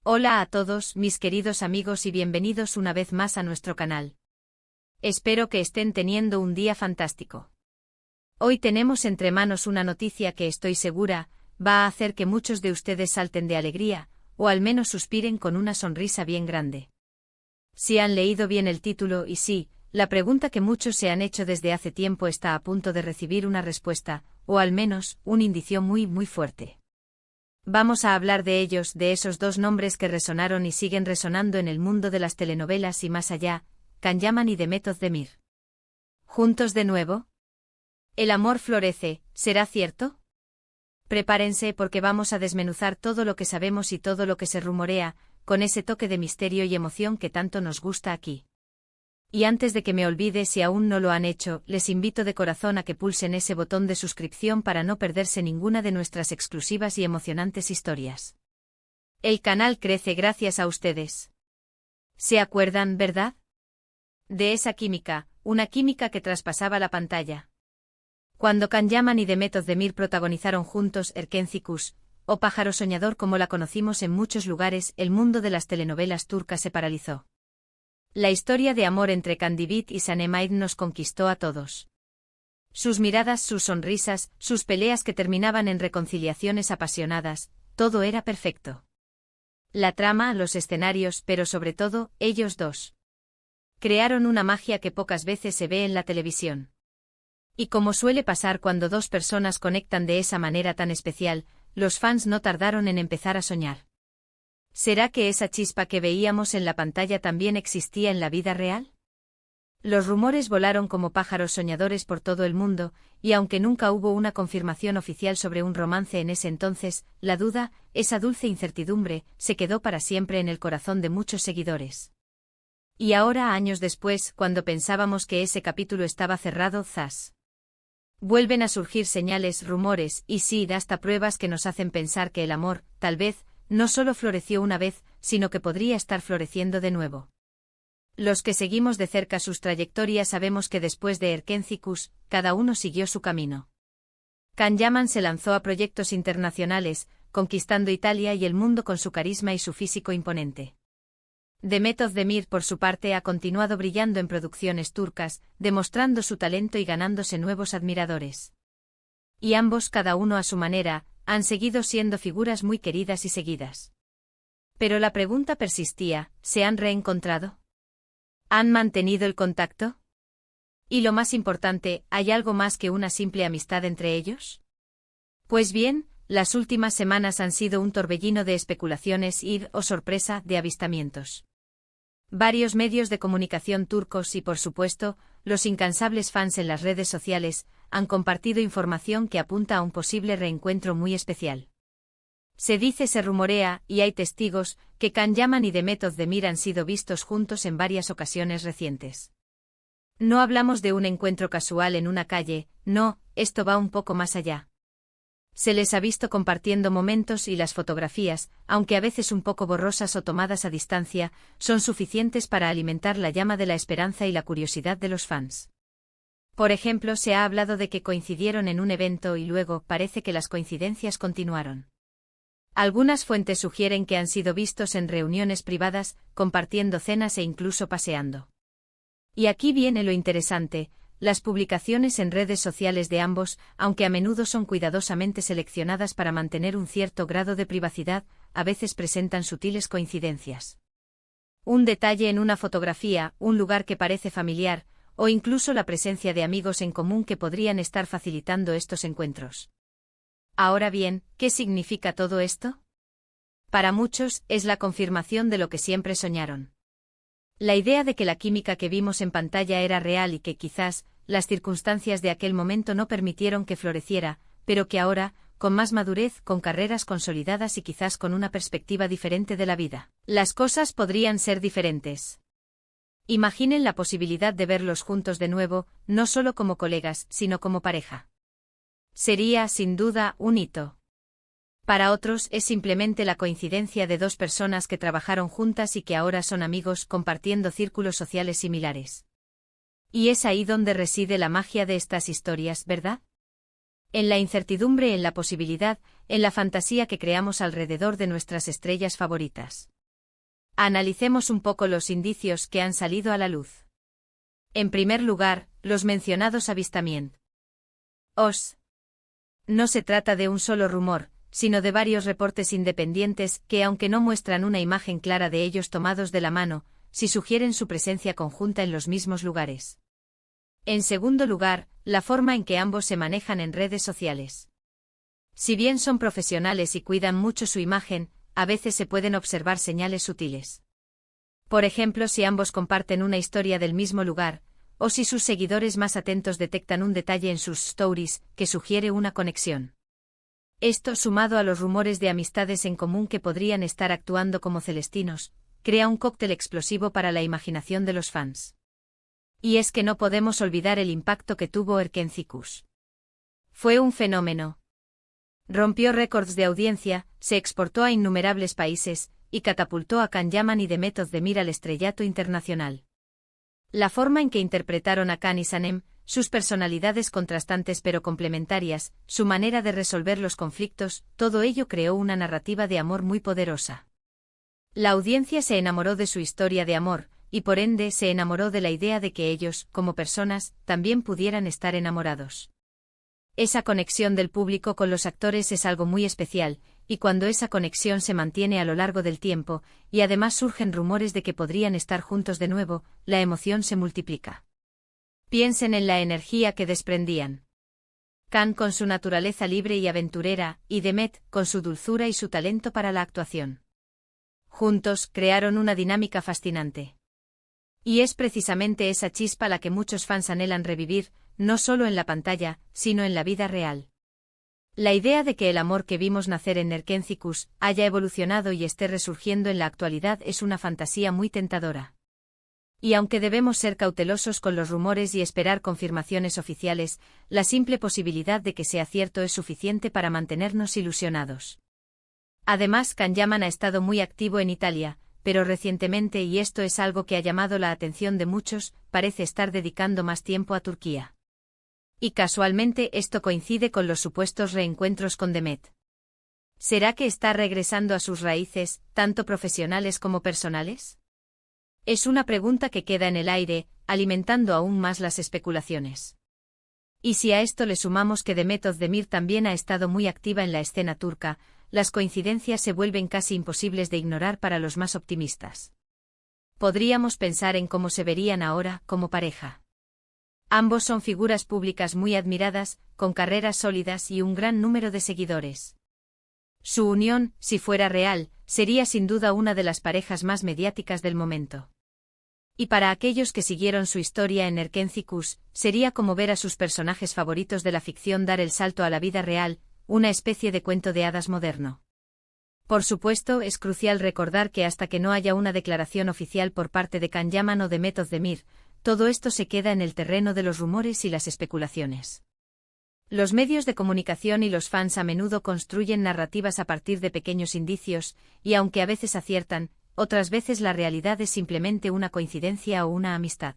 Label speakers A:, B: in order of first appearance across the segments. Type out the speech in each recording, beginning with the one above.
A: Hola a todos, mis queridos amigos, y bienvenidos una vez más a nuestro canal. Espero que estén teniendo un día fantástico. Hoy tenemos entre manos una noticia que estoy segura va a hacer que muchos de ustedes salten de alegría, o al menos suspiren con una sonrisa bien grande. Si han leído bien el título y sí, la pregunta que muchos se han hecho desde hace tiempo está a punto de recibir una respuesta, o al menos, un indicio muy fuerte. Vamos a hablar de ellos, de esos dos nombres que resonaron y siguen resonando en el mundo de las telenovelas y más allá, Can Yaman y Demet Özdemir. ¿Juntos de nuevo? ¿El amor florece, será cierto? Prepárense porque vamos a desmenuzar todo lo que sabemos y todo lo que se rumorea, con ese toque de misterio y emoción que tanto nos gusta aquí. Y antes de que me olvide, si aún no lo han hecho, les invito de corazón a que pulsen ese botón de suscripción para no perderse ninguna de nuestras exclusivas y emocionantes historias. El canal crece gracias a ustedes. ¿Se acuerdan, verdad? De esa química, una química que traspasaba la pantalla. Cuando Can Yaman y Demet Özdemir protagonizaron juntos Erkenci Kuş, o Pájaro Soñador como la conocimos en muchos lugares, el mundo de las telenovelas turcas se paralizó. La historia de amor entre Kandibit y Sanem Aydin nos conquistó a todos. Sus miradas, sus sonrisas, sus peleas que terminaban en reconciliaciones apasionadas, todo era perfecto. La trama, los escenarios, pero sobre todo, ellos dos. Crearon una magia que pocas veces se ve en la televisión. Y como suele pasar cuando dos personas conectan de esa manera tan especial, los fans no tardaron en empezar a soñar. ¿Será que esa chispa que veíamos en la pantalla también existía en la vida real? Los rumores volaron como pájaros soñadores por todo el mundo, y aunque nunca hubo una confirmación oficial sobre un romance en ese entonces, la duda, esa dulce incertidumbre, se quedó para siempre en el corazón de muchos seguidores. Y ahora, años después, cuando pensábamos que ese capítulo estaba cerrado, ¡zas! Vuelven a surgir señales, rumores, y sí, hasta pruebas que nos hacen pensar que el amor, tal vez, no solo floreció una vez, sino que podría estar floreciendo de nuevo. Los que seguimos de cerca sus trayectorias sabemos que después de Erkenci Kuş, cada uno siguió su camino. Can Yaman se lanzó a proyectos internacionales, conquistando Italia y el mundo con su carisma y su físico imponente. Demet Özdemir, por su parte, ha continuado brillando en producciones turcas, demostrando su talento y ganándose nuevos admiradores. Y ambos, cada uno a su manera, han seguido siendo figuras muy queridas y seguidas. Pero la pregunta persistía, ¿se han reencontrado? ¿Han mantenido el contacto? Y lo más importante, ¿hay algo más que una simple amistad entre ellos? Pues bien, las últimas semanas han sido un torbellino de especulaciones y, oh sorpresa, de avistamientos. Varios medios de comunicación turcos y, por supuesto, los incansables fans en las redes sociales, han compartido información que apunta a un posible reencuentro muy especial. Se dice, se rumorea, y hay testigos, que Can Yaman y Demet Özdemir han sido vistos juntos en varias ocasiones recientes. No hablamos de un encuentro casual en una calle, no, esto va un poco más allá. Se les ha visto compartiendo momentos y las fotografías, aunque a veces un poco borrosas o tomadas a distancia, son suficientes para alimentar la llama de la esperanza y la curiosidad de los fans. Por ejemplo, se ha hablado de que coincidieron en un evento y luego parece que las coincidencias continuaron. Algunas fuentes sugieren que han sido vistos en reuniones privadas, compartiendo cenas e incluso paseando. Y aquí viene lo interesante. Las publicaciones en redes sociales de ambos, aunque a menudo son cuidadosamente seleccionadas para mantener un cierto grado de privacidad, a veces presentan sutiles coincidencias. Un detalle en una fotografía, un lugar que parece familiar, o incluso la presencia de amigos en común que podrían estar facilitando estos encuentros. Ahora bien, ¿qué significa todo esto? Para muchos, es la confirmación de lo que siempre soñaron. La idea de que la química que vimos en pantalla era real y que quizás, las circunstancias de aquel momento no permitieron que floreciera, pero que ahora, con más madurez, con carreras consolidadas y quizás con una perspectiva diferente de la vida, las cosas podrían ser diferentes. Imaginen la posibilidad de verlos juntos de nuevo, no solo como colegas, sino como pareja. Sería, sin duda, un hito. Para otros es simplemente la coincidencia de dos personas que trabajaron juntas y que ahora son amigos compartiendo círculos sociales similares. Y es ahí donde reside la magia de estas historias, ¿verdad? En la incertidumbre, en la posibilidad, en la fantasía que creamos alrededor de nuestras estrellas favoritas. Analicemos un poco los indicios que han salido a la luz. En primer lugar, los mencionados avistamientos. No se trata de un solo rumor, sino de varios reportes independientes que, aunque no muestran una imagen clara de ellos tomados de la mano, sí sugieren su presencia conjunta en los mismos lugares. En segundo lugar, la forma en que ambos se manejan en redes sociales. Si bien son profesionales y cuidan mucho su imagen, a veces se pueden observar señales sutiles. Por ejemplo, si ambos comparten una historia del mismo lugar, o si sus seguidores más atentos detectan un detalle en sus stories que sugiere una conexión. Esto, sumado a los rumores de amistades en común que podrían estar actuando como celestinos, crea un cóctel explosivo para la imaginación de los fans. Y es que no podemos olvidar el impacto que tuvo Erkencikus. Fue un fenómeno. Rompió récords de audiencia, se exportó a innumerables países, y catapultó a Can Yaman y Demet Özdemir al estrellato internacional. La forma en que interpretaron a Can y Sanem, sus personalidades contrastantes pero complementarias, su manera de resolver los conflictos, todo ello creó una narrativa de amor muy poderosa. La audiencia se enamoró de su historia de amor, y por ende se enamoró de la idea de que ellos, como personas, también pudieran estar enamorados. Esa conexión del público con los actores es algo muy especial, y cuando esa conexión se mantiene a lo largo del tiempo, y además surgen rumores de que podrían estar juntos de nuevo, la emoción se multiplica. Piensen en la energía que desprendían. Can con su naturaleza libre y aventurera, y Demet con su dulzura y su talento para la actuación. Juntos crearon una dinámica fascinante. Y es precisamente esa chispa la que muchos fans anhelan revivir, no solo en la pantalla, sino en la vida real. La idea de que el amor que vimos nacer en Erkencikus haya evolucionado y esté resurgiendo en la actualidad es una fantasía muy tentadora. Y aunque debemos ser cautelosos con los rumores y esperar confirmaciones oficiales, la simple posibilidad de que sea cierto es suficiente para mantenernos ilusionados. Además, Can Yaman ha estado muy activo en Italia, pero recientemente, y esto es algo que ha llamado la atención de muchos, parece estar dedicando más tiempo a Turquía. Y casualmente esto coincide con los supuestos reencuentros con Demet. ¿Será que está regresando a sus raíces, tanto profesionales como personales? Es una pregunta que queda en el aire, alimentando aún más las especulaciones. Y si a esto le sumamos que Demet Özdemir también ha estado muy activa en la escena turca, las coincidencias se vuelven casi imposibles de ignorar para los más optimistas. Podríamos pensar en cómo se verían ahora como pareja. Ambos son figuras públicas muy admiradas, con carreras sólidas y un gran número de seguidores. Su unión, si fuera real, sería sin duda una de las parejas más mediáticas del momento. Y para aquellos que siguieron su historia en Erkencikus, sería como ver a sus personajes favoritos de la ficción dar el salto a la vida real, una especie de cuento de hadas moderno. Por supuesto, es crucial recordar que hasta que no haya una declaración oficial por parte de Can Yaman o Demet Özdemir, todo esto se queda en el terreno de los rumores y las especulaciones. Los medios de comunicación y los fans a menudo construyen narrativas a partir de pequeños indicios, y aunque a veces aciertan, otras veces la realidad es simplemente una coincidencia o una amistad.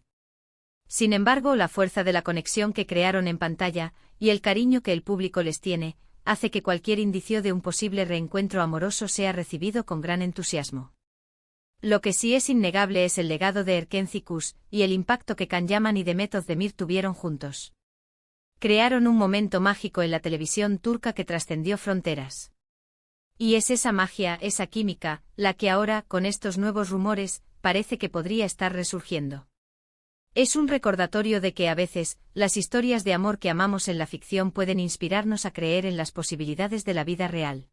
A: Sin embargo, la fuerza de la conexión que crearon en pantalla, y el cariño que el público les tiene, hace que cualquier indicio de un posible reencuentro amoroso sea recibido con gran entusiasmo. Lo que sí es innegable es el legado de Erkencikus, y el impacto que Can Yaman y Demet Özdemir tuvieron juntos. Crearon un momento mágico en la televisión turca que trascendió fronteras. Y es esa magia, esa química, la que ahora, con estos nuevos rumores, parece que podría estar resurgiendo. Es un recordatorio de que a veces, las historias de amor que amamos en la ficción pueden inspirarnos a creer en las posibilidades de la vida real.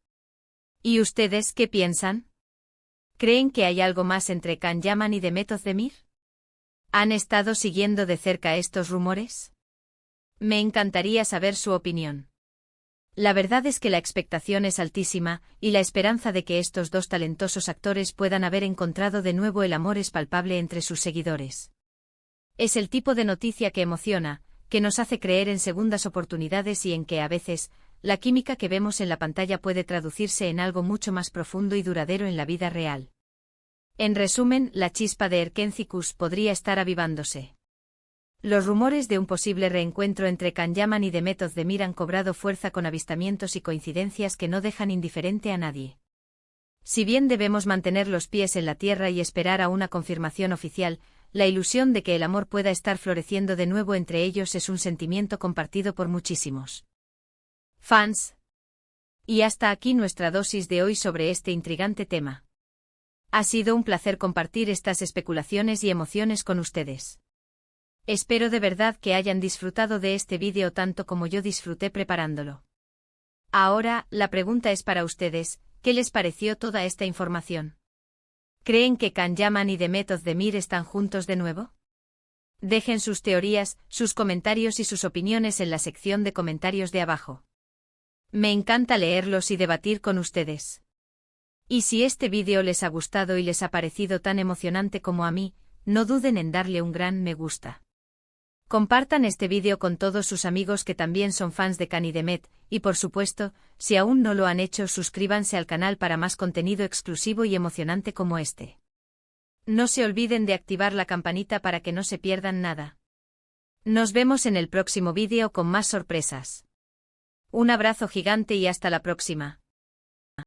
A: ¿Y ustedes qué piensan? ¿Creen que hay algo más entre Can Yaman y Demet Özdemir? ¿Han estado siguiendo de cerca estos rumores? Me encantaría saber su opinión. La verdad es que la expectación es altísima, y la esperanza de que estos dos talentosos actores puedan haber encontrado de nuevo el amor es palpable entre sus seguidores. Es el tipo de noticia que emociona, que nos hace creer en segundas oportunidades y en que a veces, la química que vemos en la pantalla puede traducirse en algo mucho más profundo y duradero en la vida real. En resumen, la chispa de Erkencikus podría estar avivándose. Los rumores de un posible reencuentro entre Can Yaman y Demet Özdemir han cobrado fuerza con avistamientos y coincidencias que no dejan indiferente a nadie. Si bien debemos mantener los pies en la tierra y esperar a una confirmación oficial, la ilusión de que el amor pueda estar floreciendo de nuevo entre ellos es un sentimiento compartido por muchísimos fans. Y hasta aquí nuestra dosis de hoy sobre este intrigante tema. Ha sido un placer compartir estas especulaciones y emociones con ustedes. Espero de verdad que hayan disfrutado de este vídeo tanto como yo disfruté preparándolo. Ahora, la pregunta es para ustedes, ¿qué les pareció toda esta información? ¿Creen que Can Yaman y Demet Özdemir están juntos de nuevo? Dejen sus teorías, sus comentarios y sus opiniones en la sección de comentarios de abajo. Me encanta leerlos y debatir con ustedes. Y si este vídeo les ha gustado y les ha parecido tan emocionante como a mí, no duden en darle un gran me gusta. Compartan este vídeo con todos sus amigos que también son fans de Can y Demet, y por supuesto, si aún no lo han hecho, suscríbanse al canal para más contenido exclusivo y emocionante como este. No se olviden de activar la campanita para que no se pierdan nada. Nos vemos en el próximo vídeo con más sorpresas. Un abrazo gigante y hasta la próxima.